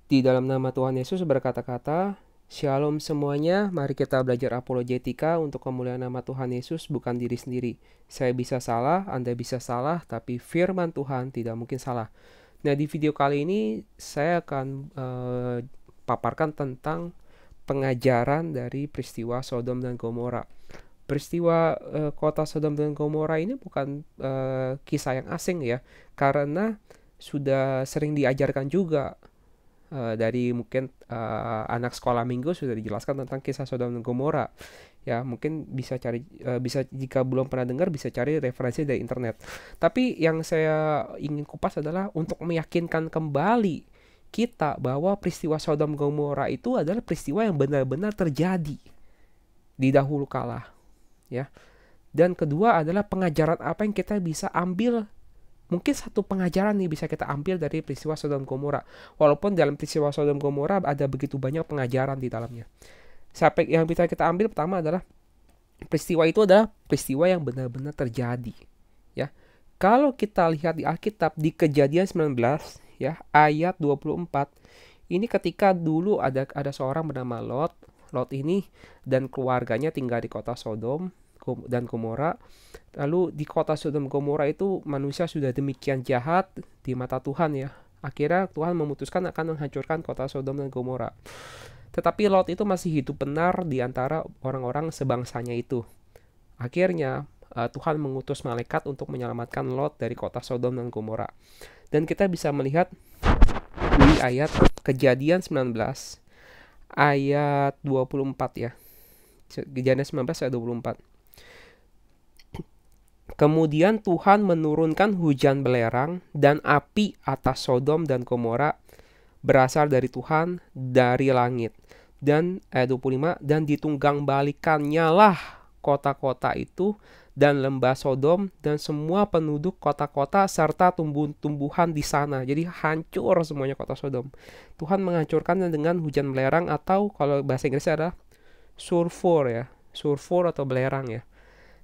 Di dalam nama Tuhan Yesus berkata-kata, Shalom semuanya, mari kita belajar apologetika untuk kemuliaan nama Tuhan Yesus, bukan diri sendiri. Saya bisa salah, Anda bisa salah, tapi firman Tuhan tidak mungkin salah. Nah, di video kali ini saya akan paparkan tentang pengajaran dari peristiwa Sodom dan Gomora. Peristiwa kota Sodom dan Gomora ini bukan kisah yang asing ya, karena sudah sering diajarkan juga dari mungkin anak sekolah minggu sudah dijelaskan tentang kisah Sodom dan Gomora. Ya, mungkin bisa cari bisa jika belum pernah dengar bisa cari referensi dari internet. Tapi yang saya ingin kupas adalah untuk meyakinkan kembali kita bahwa peristiwa Sodom dan Gomora itu adalah peristiwa yang benar-benar terjadi di dahulu kala, ya. Dan kedua adalah pengajaran apa yang kita bisa ambil. Mungkin satu pengajaran nih bisa kita ambil dari peristiwa Sodom Gomora. Walaupun dalam peristiwa Sodom Gomora ada begitu banyak pengajaran di dalamnya. Sampai yang bisa kita ambil pertama adalah peristiwa itu adalah peristiwa yang benar-benar terjadi, ya. Kalau kita lihat di Alkitab di Kejadian 19 ya, ayat 24, ini ketika dulu ada seorang bernama Lot. Lot ini dan keluarganya tinggal di kota Sodom dan Gomora. Lalu di kota Sodom Gomora itu manusia sudah demikian jahat di mata Tuhan ya. Akhirnya Tuhan memutuskan akan menghancurkan kota Sodom dan Gomora. Tetapi Lot itu masih hidup benar di antara orang-orang sebangsanya itu. Akhirnya Tuhan mengutus malaikat untuk menyelamatkan Lot dari kota Sodom dan Gomora. Dan kita bisa melihat di ayat Kejadian 19 ayat 24 ya. Kejadian 19 ayat 24. Kemudian Tuhan menurunkan hujan belerang dan api atas Sodom dan Gomora berasal dari Tuhan dari langit. Dan ayat 25, dan ditunggang balikannya lah kota-kota itu dan lembah Sodom dan semua penduduk kota-kota serta tumbuh-tumbuhan di sana. Jadi hancur semuanya kota Sodom. Tuhan menghancurkannya dengan hujan belerang, atau kalau bahasa Inggrisnya adalah sulfur ya. Sulfur atau belerang ya.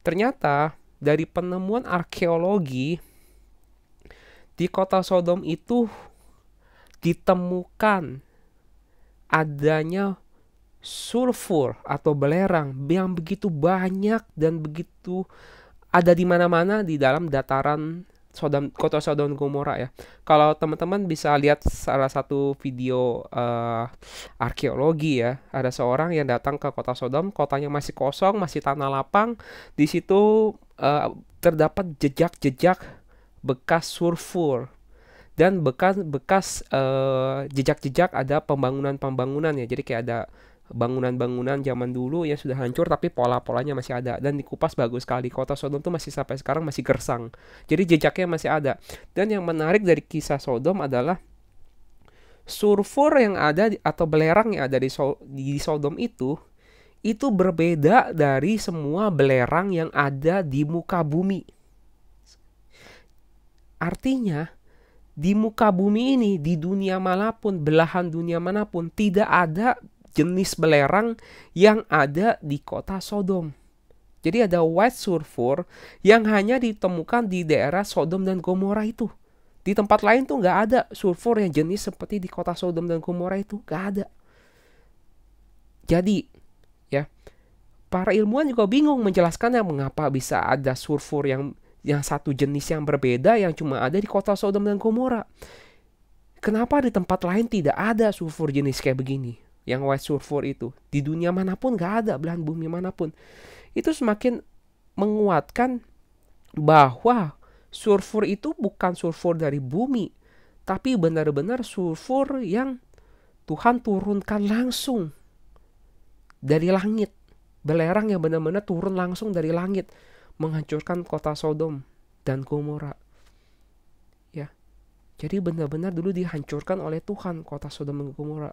Ternyata dari penemuan arkeologi di kota Sodom itu ditemukan adanya sulfur atau belerang yang begitu banyak dan begitu ada di mana-mana di dalam dataran kota Sodom Gomora ya. Kalau teman-teman bisa lihat salah satu video arkeologi ya, ada seorang yang datang ke kota Sodom, kotanya masih kosong, masih tanah lapang. Di situ terdapat jejak-jejak bekas sulfur dan bekas jejak-jejak ada pembangunan ya. Jadi kayak ada bangunan-bangunan zaman dulu yang sudah hancur tapi pola-polanya masih ada dan dikupas bagus sekali. Kota Sodom tuh masih sampai sekarang masih gersang. Jadi jejaknya masih ada. Dan yang menarik dari kisah Sodom adalah sulfur yang ada atau belerang yang ada di Sodom itu berbeda dari semua belerang yang ada di muka bumi. Artinya di muka bumi ini, di dunia manapun, belahan dunia manapun, tidak ada jenis belerang yang ada di kota Sodom. Jadi ada white sulfur yang hanya ditemukan di daerah Sodom dan Gomora itu. Di tempat lain tuh nggak ada sulfur yang jenis seperti di kota Sodom dan Gomora itu, nggak ada. Jadi ya, para ilmuwan juga bingung menjelaskannya mengapa bisa ada sulfur yang satu jenis yang berbeda yang cuma ada di kota Sodom dan Gomora. Kenapa di tempat lain tidak ada sulfur jenis kayak begini? Yang white sulfur itu di dunia manapun gak ada, belahan bumi manapun. Itu semakin menguatkan bahwa sulfur itu bukan sulfur dari bumi, tapi benar-benar sulfur yang Tuhan turunkan langsung dari langit. Belerang yang benar-benar turun langsung dari langit menghancurkan kota Sodom dan Gomora. Ya. Jadi benar-benar dulu dihancurkan oleh Tuhan kota Sodom dan Gomora.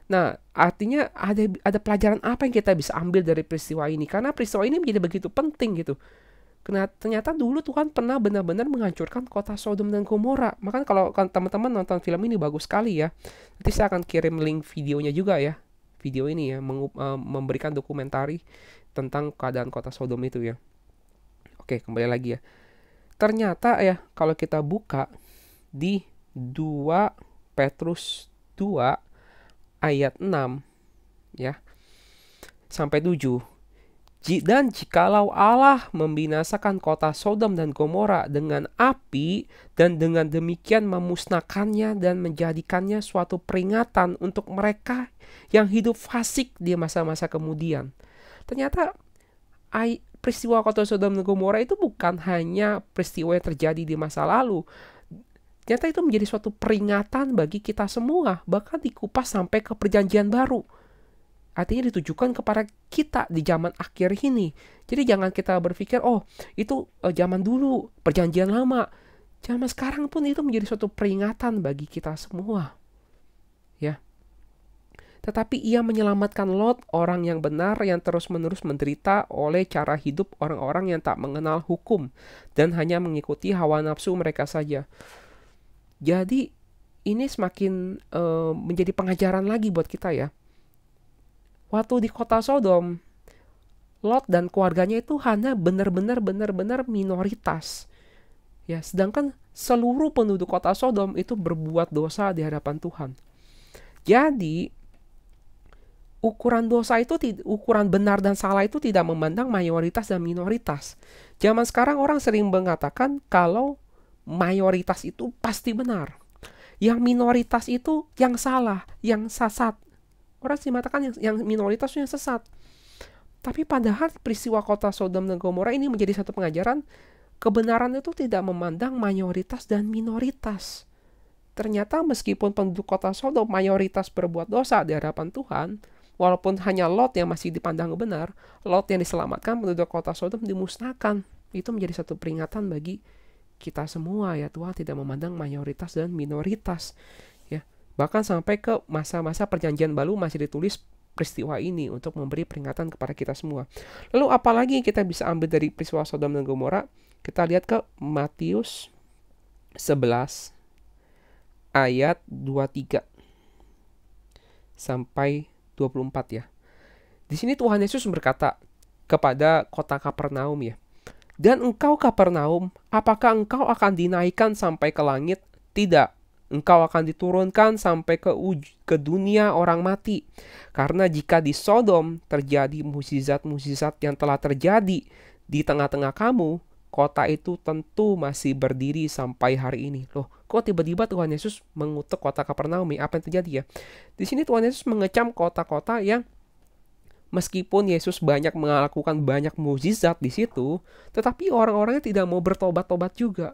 Nah, artinya ada pelajaran apa yang kita bisa ambil dari peristiwa ini? Karena peristiwa ini menjadi begitu penting gitu. Karena ternyata dulu Tuhan pernah benar-benar menghancurkan kota Sodom dan Gomora. Makanya kalau teman-teman nonton film ini bagus sekali ya. Nanti saya akan kirim link videonya juga ya. Video ini ya, memberikan dokumentari tentang keadaan kota Sodom itu ya. Oke, kembali lagi ya. Ternyata ya, kalau kita buka di 2 Petrus 2 ayat 6 ya sampai 7. Dan jikalau Allah membinasakan kota Sodom dan Gomora dengan api dan dengan demikian memusnahkannya dan menjadikannya suatu peringatan untuk mereka yang hidup fasik di masa-masa kemudian. Ternyata peristiwa kota Sodom dan Gomora itu bukan hanya peristiwa yang terjadi di masa lalu. Ternyata itu menjadi suatu peringatan bagi kita semua, bahkan dikupas sampai ke perjanjian baru. Artinya ditujukan kepada kita di zaman akhir ini. Jadi jangan kita berpikir, oh itu zaman dulu, perjanjian lama. Zaman sekarang pun itu menjadi suatu peringatan bagi kita semua. Ya. Tetapi ia menyelamatkan Lot, orang yang benar yang terus-menerus menderita oleh cara hidup orang-orang yang tak mengenal hukum dan hanya mengikuti hawa nafsu mereka saja. Jadi ini semakin menjadi pengajaran lagi buat kita ya. Waktu di kota Sodom, Lot dan keluarganya itu hanya benar-benar minoritas. Ya, sedangkan seluruh penduduk kota Sodom itu berbuat dosa di hadapan Tuhan. Jadi, ukuran dosa itu, ukuran benar dan salah itu tidak memandang mayoritas dan minoritas. Zaman sekarang orang sering mengatakan kalau mayoritas itu pasti benar. Yang minoritas itu yang salah, yang sesat. Orang sih mengatakan yang minoritas itu yang sesat. Tapi padahal peristiwa kota Sodom dan Gomora ini menjadi satu pengajaran, kebenaran itu tidak memandang mayoritas dan minoritas. Ternyata meskipun penduduk kota Sodom mayoritas berbuat dosa di hadapan Tuhan, walaupun hanya Lot yang masih dipandang benar, Lot yang diselamatkan, penduduk kota Sodom dimusnahkan. Itu menjadi satu peringatan bagi kita semua ya, Tuhan tidak memandang mayoritas dan minoritas. Bahkan sampai ke masa-masa perjanjian baru masih ditulis peristiwa ini untuk memberi peringatan kepada kita semua. Lalu apalagi yang kita bisa ambil dari peristiwa Sodom dan Gomora? Kita lihat ke Matius 11 ayat 23 sampai 24 ya. Di sini Tuhan Yesus berkata kepada kota Kapernaum ya. Dan engkau Kapernaum, apakah engkau akan dinaikkan sampai ke langit? Tidak. Engkau akan diturunkan sampai ke dunia orang mati. Karena jika di Sodom terjadi mukjizat-mukjizat yang telah terjadi di tengah-tengah kamu, kota itu tentu masih berdiri sampai hari ini. Loh, kok tiba-tiba Tuhan Yesus mengutuk kota Kapernaum? Apa yang terjadi ya? Di sini Tuhan Yesus mengecam kota-kota yang meskipun Yesus melakukan banyak mukjizat di situ, tetapi orang-orangnya tidak mau bertobat-tobat juga.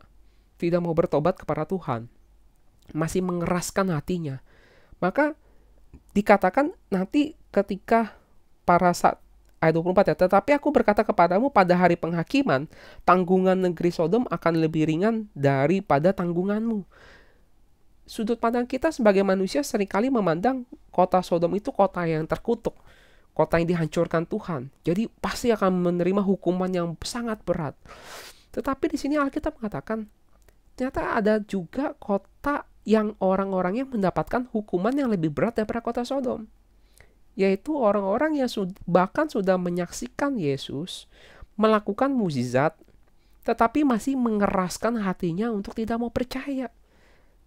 Tidak mau bertobat kepada Tuhan. Masih mengeraskan hatinya. Maka dikatakan nanti ketika ayat 24 ya, tetapi aku berkata kepadamu pada hari penghakiman, tanggungan negeri Sodom akan lebih ringan daripada tanggunganmu. Sudut pandang kita sebagai manusia seringkali memandang kota Sodom itu kota yang terkutuk, kota yang dihancurkan Tuhan. Jadi pasti akan menerima hukuman yang sangat berat. Tetapi di sini Alkitab mengatakan ternyata ada juga kota yang orang-orangnya mendapatkan hukuman yang lebih berat daripada kota Sodom. Yaitu orang-orang yang bahkan sudah menyaksikan Yesus melakukan mukjizat, tetapi masih mengeraskan hatinya untuk tidak mau percaya.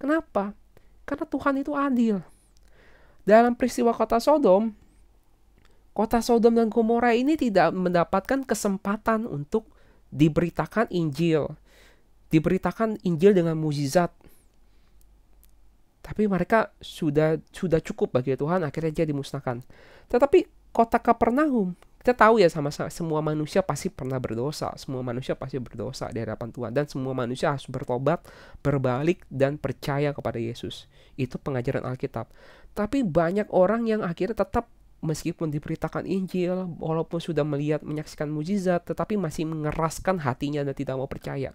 Kenapa? Karena Tuhan itu adil. Dalam peristiwa kota Sodom dan Gomora ini tidak mendapatkan kesempatan untuk diberitakan Injil. Diberitakan Injil dengan mukjizat. Tapi mereka sudah cukup bagi Tuhan, akhirnya dia dimusnahkan. Tetapi kota Kapernaum, kita tahu ya sama-sama semua manusia pasti pernah berdosa. Semua manusia pasti berdosa di hadapan Tuhan. Dan semua manusia harus bertobat, berbalik, dan percaya kepada Yesus. Itu pengajaran Alkitab. Tapi banyak orang yang akhirnya tetap meskipun diberitakan Injil, walaupun sudah menyaksikan mukjizat, tetapi masih mengeraskan hatinya dan tidak mau percaya.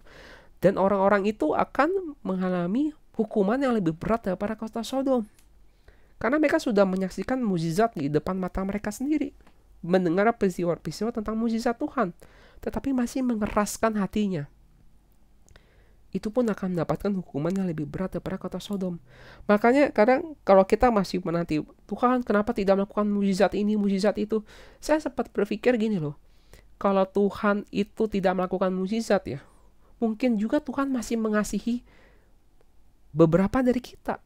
Dan orang-orang itu akan mengalami hukuman yang lebih berat daripada kota Sodom. Karena mereka sudah menyaksikan mukjizat di depan mata mereka sendiri. Mendengar peristiwa-peristiwa tentang mukjizat Tuhan. Tetapi masih mengeraskan hatinya. Itu pun akan mendapatkan hukuman yang lebih berat daripada kota Sodom. Makanya kadang kalau kita masih menanti, Tuhan kenapa tidak melakukan mukjizat ini, mukjizat itu. Saya sempat berpikir gini loh. Kalau Tuhan itu tidak melakukan mukjizat ya, mungkin juga Tuhan masih mengasihi beberapa dari kita.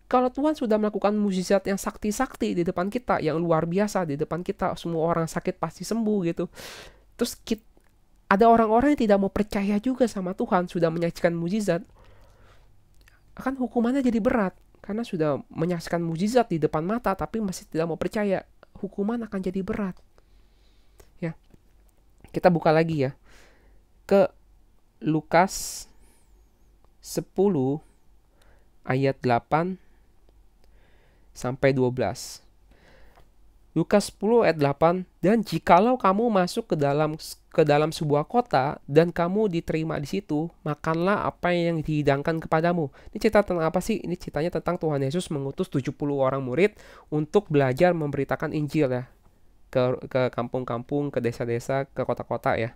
Kalau Tuhan sudah melakukan mukjizat yang sakti-sakti di depan kita, yang luar biasa di depan kita, semua orang sakit pasti sembuh gitu. Terus ada orang-orang yang tidak mau percaya juga sama Tuhan, sudah menyaksikan mukjizat, akan hukumannya jadi berat. Karena sudah menyaksikan mukjizat di depan mata, tapi masih tidak mau percaya, hukuman akan jadi berat. Ya, kita buka lagi ya, ke Lukas 10 ayat 8 sampai 12. Lukas 10 ayat 8, dan jikalau kamu masuk ke dalam sebuah kota dan kamu diterima di situ, makanlah apa yang dihidangkan kepadamu. Ini cerita tentang apa sih? Ini ceritanya tentang Tuhan Yesus mengutus 70 orang murid untuk belajar memberitakan Injil ya, ke kampung-kampung, ke desa-desa, ke kota-kota ya.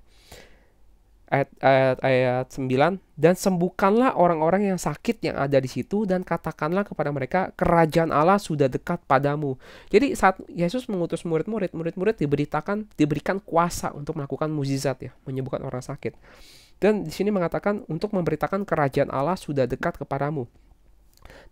Ayat 9, dan sembuhkanlah orang-orang yang sakit yang ada di situ dan katakanlah kepada mereka, kerajaan Allah sudah dekat padamu. Jadi saat Yesus mengutus murid-murid diberikan kuasa untuk melakukan mukjizat ya, menyembuhkan orang sakit. Dan di sini mengatakan untuk memberitakan kerajaan Allah sudah dekat kepadamu.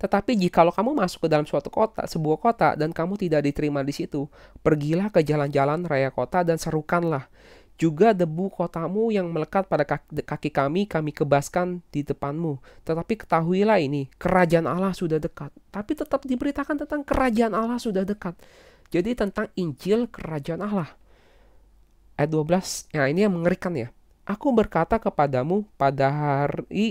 Tetapi jikalau kamu masuk ke dalam sebuah kota dan kamu tidak diterima di situ, pergilah ke jalan-jalan raya kota dan serukanlah, juga debu kotamu yang melekat pada kaki kami kebaskan di depanmu. Tetapi ketahuilah ini, kerajaan Allah sudah dekat. Tapi tetap diberitakan tentang kerajaan Allah sudah dekat. Jadi tentang Injil kerajaan Allah. Ayat 12, nah ini yang mengerikan ya. Aku berkata kepadamu, pada hari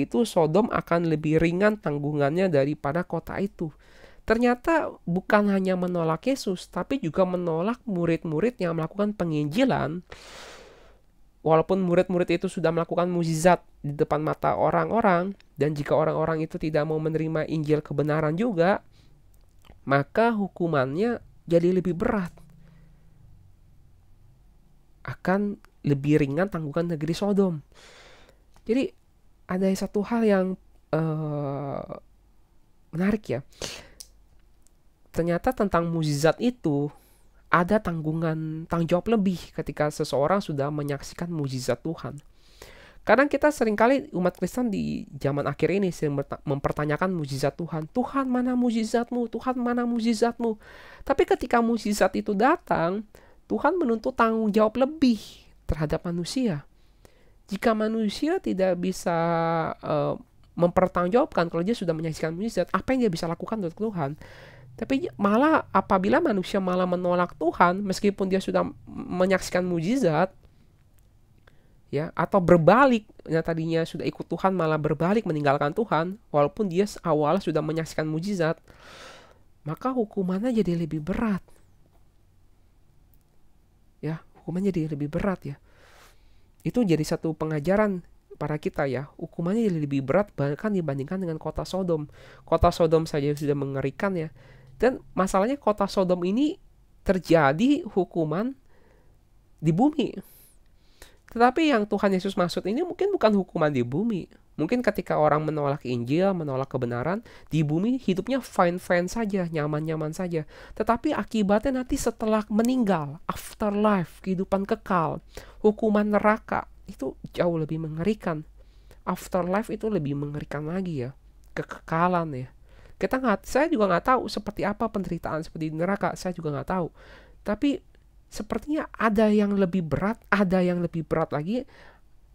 itu Sodom akan lebih ringan tanggungannya daripada kota itu. Ternyata bukan hanya menolak Yesus, tapi juga menolak murid-murid yang melakukan penginjilan. Walaupun murid-murid itu sudah melakukan mukjizat di depan mata orang-orang, dan jika orang-orang itu tidak mau menerima Injil kebenaran juga, maka hukumannya jadi lebih berat. Akan lebih ringan tanggungan negeri Sodom. Jadi ada satu hal yang menarik ya. Ternyata tentang mukjizat itu ada tanggung jawab lebih ketika seseorang sudah menyaksikan mukjizat Tuhan. Kadang kita seringkali umat Kristen di zaman akhir ini sering mempertanyakan mukjizat Tuhan. Tuhan, mana mukjizatmu? Tuhan, mana mukjizatmu? Tapi ketika mukjizat itu datang, Tuhan menuntut tanggung jawab lebih terhadap manusia. Jika manusia tidak bisa mempertanggungjawabkan kalau dia sudah menyaksikan mukjizat, apa yang dia bisa lakukan untuk Tuhan? Tapi malah apabila manusia malah menolak Tuhan meskipun dia sudah menyaksikan mukjizat ya, atau berbalik, yang tadinya sudah ikut Tuhan malah berbalik meninggalkan Tuhan walaupun dia awalnya sudah menyaksikan mukjizat, maka hukumannya jadi lebih berat. Ya, hukumannya jadi lebih berat ya. Itu jadi satu pengajaran para kita ya, hukumannya jadi lebih berat bahkan dibandingkan dengan kota Sodom. Kota Sodom saja sudah mengerikan ya. Dan masalahnya kota Sodom ini terjadi hukuman di bumi. Tetapi yang Tuhan Yesus maksud ini mungkin bukan hukuman di bumi. Mungkin ketika orang menolak Injil, menolak kebenaran, di bumi hidupnya fine-fine saja, nyaman-nyaman saja. Tetapi akibatnya nanti setelah meninggal, afterlife, kehidupan kekal, hukuman neraka, itu jauh lebih mengerikan. Afterlife itu lebih mengerikan lagi ya. Kekekalan ya. Saya juga nggak tahu seperti apa penderitaan seperti di neraka, saya juga nggak tahu. Tapi sepertinya ada yang lebih berat, ada yang lebih berat lagi.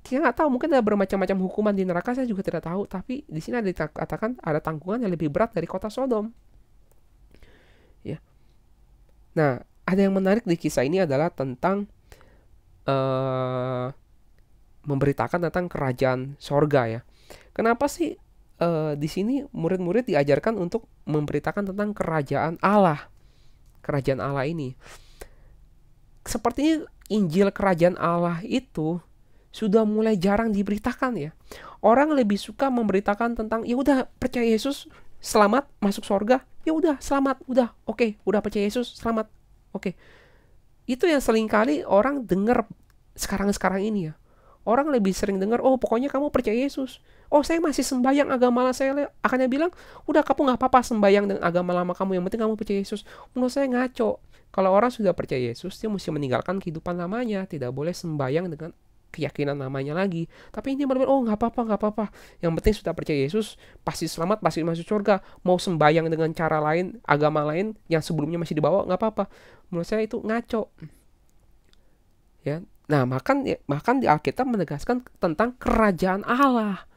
Kita nggak tahu, mungkin ada bermacam-macam hukuman di neraka, saya juga tidak tahu. Tapi di sini ada dikatakan ada tanggungan yang lebih berat dari kota Sodom. Ya. Nah, ada yang menarik di kisah ini adalah tentang memberitakan tentang kerajaan sorga ya. Kenapa sih di sini murid-murid diajarkan untuk memberitakan tentang kerajaan Allah. Kerajaan Allah ini. Sepertinya Injil kerajaan Allah itu sudah mulai jarang diberitakan ya. Orang lebih suka memberitakan tentang ya udah percaya Yesus, selamat masuk surga. Ya udah selamat, udah oke, udah percaya Yesus, selamat. Oke. Itu yang seringkali orang dengar sekarang ini ya. Orang lebih sering dengar, oh pokoknya kamu percaya Yesus. Oh saya masih sembahyang agama lama saya. Akannya bilang, udah kamu gak apa-apa sembahyang dengan agama lama kamu. Yang penting kamu percaya Yesus. Menurut saya ngaco. Kalau orang sudah percaya Yesus, dia mesti meninggalkan kehidupan lamanya. Tidak boleh sembahyang dengan keyakinan namanya lagi. Tapi ini benar-benar, oh nggak apa-apa. Yang penting sudah percaya Yesus, pasti selamat, pasti masuk surga. Mau sembahyang dengan cara lain, agama lain yang sebelumnya masih dibawa, nggak apa-apa. Menurut saya itu ngaco. Ya, nah bahkan di Alkitab menegaskan tentang kerajaan Allah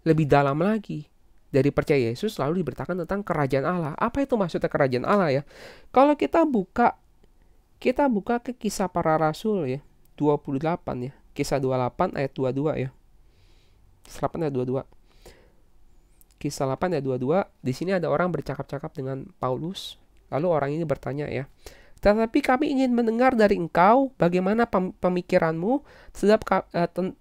lebih dalam lagi. Dari percaya Yesus lalu diberitakan tentang kerajaan Allah. Apa itu maksudnya kerajaan Allah ya? Kalau kita buka ke Kisah Para Rasul ya, 28 ya. Kisah 28 ayat 22 ya. Kisah 8 ayat 22. Kisah 8 ayat 22, di sini ada orang bercakap-cakap dengan Paulus. Lalu orang ini bertanya ya, tetapi kami ingin mendengar dari engkau bagaimana pemikiranmu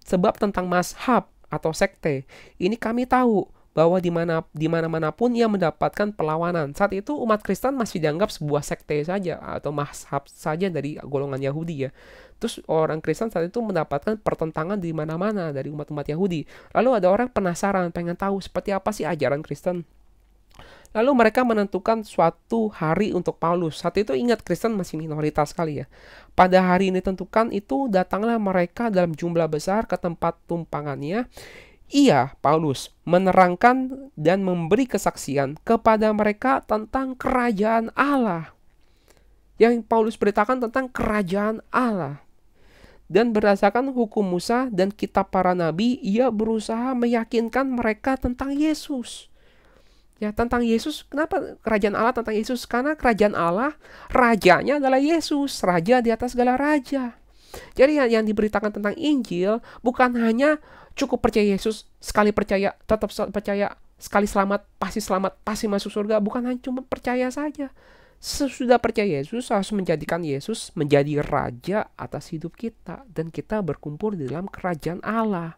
sebab tentang mazhab atau sekte. Ini kami tahu bahwa di mana-manapun ia mendapatkan perlawanan. Saat itu umat Kristen masih dianggap sebuah sekte saja atau mazhab saja dari golongan Yahudi ya. Terus orang Kristen saat itu mendapatkan pertentangan di mana-mana dari umat-umat Yahudi. Lalu ada orang penasaran, pengen tahu seperti apa sih ajaran Kristen. Lalu mereka menentukan suatu hari untuk Paulus. Saat itu ingat Kristen masih minoritas sekali ya. Pada hari ini tentukan itu datanglah mereka dalam jumlah besar ke tempat tumpangannya. Ia, Paulus, menerangkan dan memberi kesaksian kepada mereka tentang kerajaan Allah. Yang Paulus beritakan tentang kerajaan Allah. Dan berdasarkan hukum Musa dan kitab para nabi, ia berusaha meyakinkan mereka tentang Yesus. Ya, tentang Yesus. Kenapa kerajaan Allah tentang Yesus? Karena kerajaan Allah, rajanya adalah Yesus. Raja di atas segala raja. Jadi yang diberitakan tentang Injil bukan hanya cukup percaya Yesus, sekali percaya, tetap percaya, sekali selamat, pasti masuk surga. Bukan hanya cuma percaya saja. Sesudah percaya Yesus, harus menjadikan Yesus menjadi raja atas hidup kita. Dan kita berkumpul di dalam kerajaan Allah.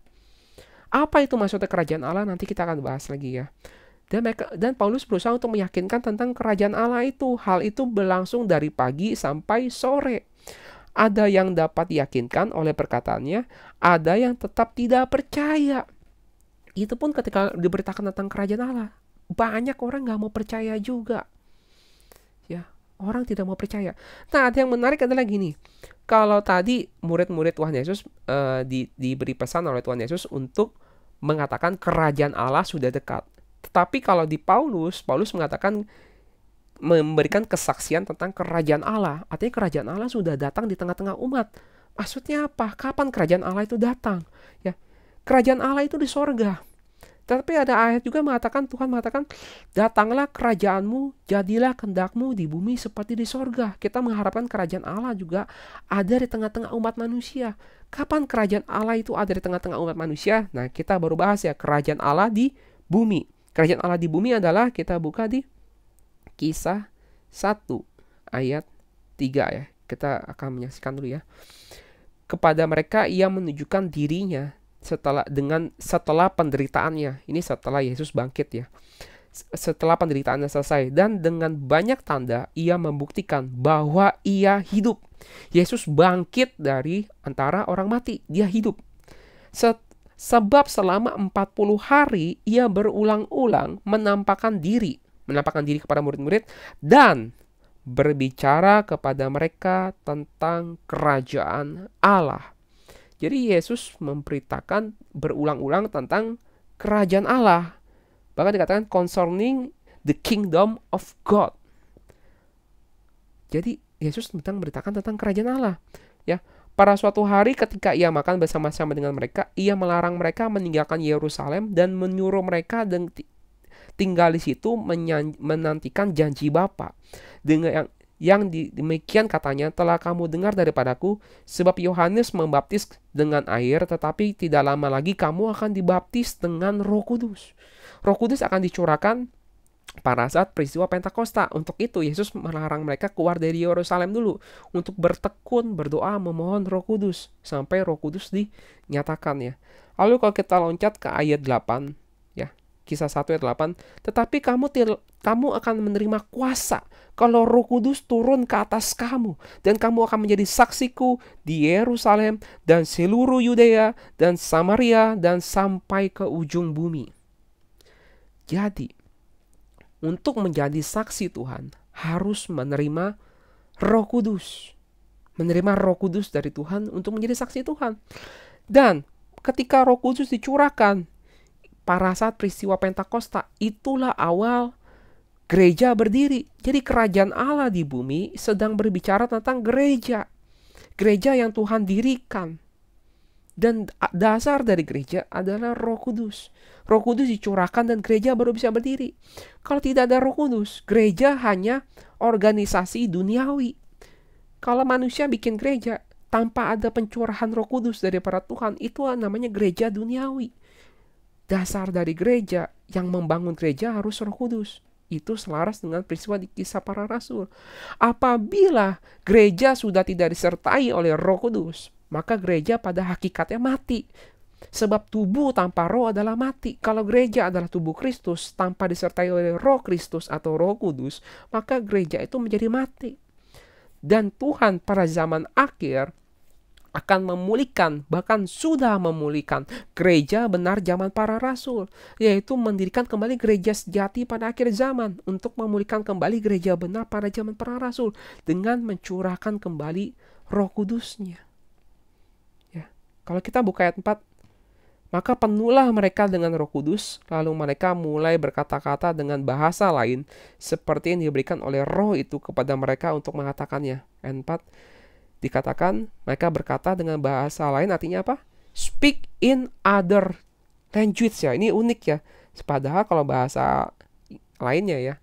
Apa itu maksudnya kerajaan Allah? Nanti kita akan bahas lagi ya. Dan Paulus berusaha untuk meyakinkan tentang kerajaan Allah itu. Hal itu berlangsung dari pagi sampai sore. Ada yang dapat diyakinkan oleh perkataannya, ada yang tetap tidak percaya. Itu pun ketika diberitakan tentang kerajaan Allah, banyak orang gak mau percaya juga. Ya, orang tidak mau percaya. Nah, ada yang menarik adalah gini. Kalau tadi murid-murid Tuhan Yesus diberi pesan oleh Tuhan Yesus untuk mengatakan kerajaan Allah sudah dekat. Tetapi kalau di Paulus mengatakan memberikan kesaksian tentang kerajaan Allah. Artinya kerajaan Allah sudah datang di tengah-tengah umat. Maksudnya apa? Kapan kerajaan Allah itu datang? Ya, kerajaan Allah itu di sorga. Tapi ada ayat juga mengatakan, Tuhan mengatakan, datanglah kerajaanmu, jadilah kehendakmu di bumi seperti di sorga. Kita mengharapkan kerajaan Allah juga ada di tengah-tengah umat manusia. Kapan kerajaan Allah itu ada di tengah-tengah umat manusia? Nah, kita baru bahas ya, kerajaan Allah di bumi. Kerajaan Allah di bumi adalah, kita buka di Kisah 1 ayat 3 ya. Kita akan menyaksikan dulu ya. Kepada mereka ia menunjukkan dirinya setelah penderitaannya. Ini setelah Yesus bangkit ya. Setelah penderitaannya selesai, dan dengan banyak tanda ia membuktikan bahwa ia hidup. Yesus bangkit dari antara orang mati. Dia hidup. Sebab selama 40 hari ia berulang-ulang menampakkan diri kepada murid-murid dan berbicara kepada mereka tentang kerajaan Allah. Jadi Yesus memberitakan berulang-ulang tentang kerajaan Allah. Bahkan dikatakan concerning the kingdom of God. Jadi Yesus memberitakan tentang kerajaan Allah. Ya, pada suatu hari ketika ia makan bersama-sama dengan mereka, ia melarang mereka meninggalkan Yerusalem dan menyuruh mereka tinggal di situ menantikan janji Bapa. Dengan yang demikian katanya, telah kamu dengar daripadaku, sebab Yohanes membaptis dengan air, tetapi tidak lama lagi kamu akan dibaptis dengan Roh Kudus. Roh Kudus akan dicurahkan pada saat peristiwa Pentakosta. Untuk itu Yesus melarang mereka keluar dari Yerusalem dulu untuk bertekun, berdoa, memohon Roh Kudus sampai Roh Kudus dinyatakan ya. Lalu kalau kita loncat ke ayat 8 ya. Kisah 1 ayat 8, tetapi kamu akan menerima kuasa kalau Roh Kudus turun ke atas kamu, dan kamu akan menjadi saksiku di Yerusalem dan seluruh Yudea dan Samaria dan sampai ke ujung bumi. Jadi, untuk menjadi saksi Tuhan harus menerima Roh Kudus. Menerima Roh Kudus dari Tuhan untuk menjadi saksi Tuhan. Dan ketika Roh Kudus dicurahkan pada saat peristiwa Pentakosta, itulah awal gereja berdiri. Jadi kerajaan Allah di bumi sedang berbicara tentang gereja. Gereja yang Tuhan dirikan. Dan dasar dari gereja adalah Roh Kudus. Roh Kudus dicurahkan dan gereja baru bisa berdiri. Kalau tidak ada Roh Kudus, gereja hanya organisasi duniawi. Kalau manusia bikin gereja tanpa ada pencurahan Roh Kudus dari para Tuhan, itu namanya gereja duniawi. Dasar dari gereja, yang membangun gereja harus Roh Kudus. Itu selaras dengan peristiwa di Kisah Para Rasul. Apabila gereja sudah tidak disertai oleh Roh Kudus, maka gereja pada hakikatnya mati. Sebab tubuh tanpa roh adalah mati. Kalau gereja adalah tubuh Kristus tanpa disertai oleh Roh Kristus atau Roh Kudus, maka gereja itu menjadi mati. Dan Tuhan pada zaman akhir akan memulihkan, bahkan sudah memulihkan gereja benar zaman para rasul, yaitu mendirikan kembali gereja sejati pada akhir zaman, untuk memulihkan kembali gereja benar pada zaman para rasul dengan mencurahkan kembali Roh Kudusnya. Ya. Kalau kita buka ayat 4, maka penuhlah mereka dengan Roh Kudus, lalu mereka mulai berkata-kata dengan bahasa lain seperti yang diberikan oleh Roh itu kepada mereka untuk mengatakannya. Ayat 4 dikatakan mereka berkata dengan bahasa lain, artinya apa? Speak in other language ya. Ini unik ya. Padahal kalau bahasa lainnya ya,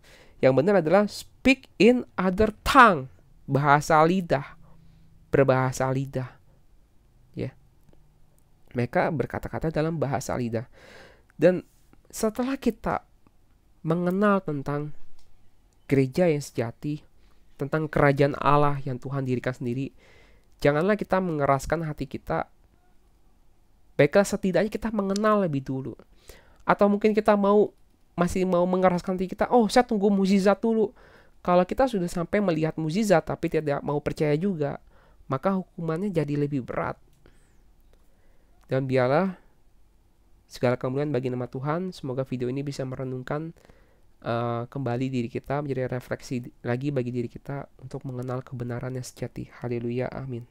yang benar adalah speak in other tongue, bahasa lidah, berbahasa lidah. Ya. Mereka berkata-kata dalam bahasa lidah. Dan setelah kita mengenal tentang gereja yang sejati, tentang kerajaan Allah yang Tuhan dirikan sendiri, janganlah kita mengeraskan hati kita. Baiklah, setidaknya kita mengenal lebih dulu. Atau mungkin kita masih mau mengeraskan hati kita, oh saya tunggu mukjizat dulu. Kalau kita sudah sampai melihat mukjizat tapi tidak mau percaya juga, maka hukumannya jadi lebih berat. Dan biarlah segala kemuliaan bagi nama Tuhan. Semoga video ini bisa merenungkan kembali diri kita, menjadi refleksi lagi bagi diri kita untuk mengenal kebenaran yang sejati. Haleluya, amin.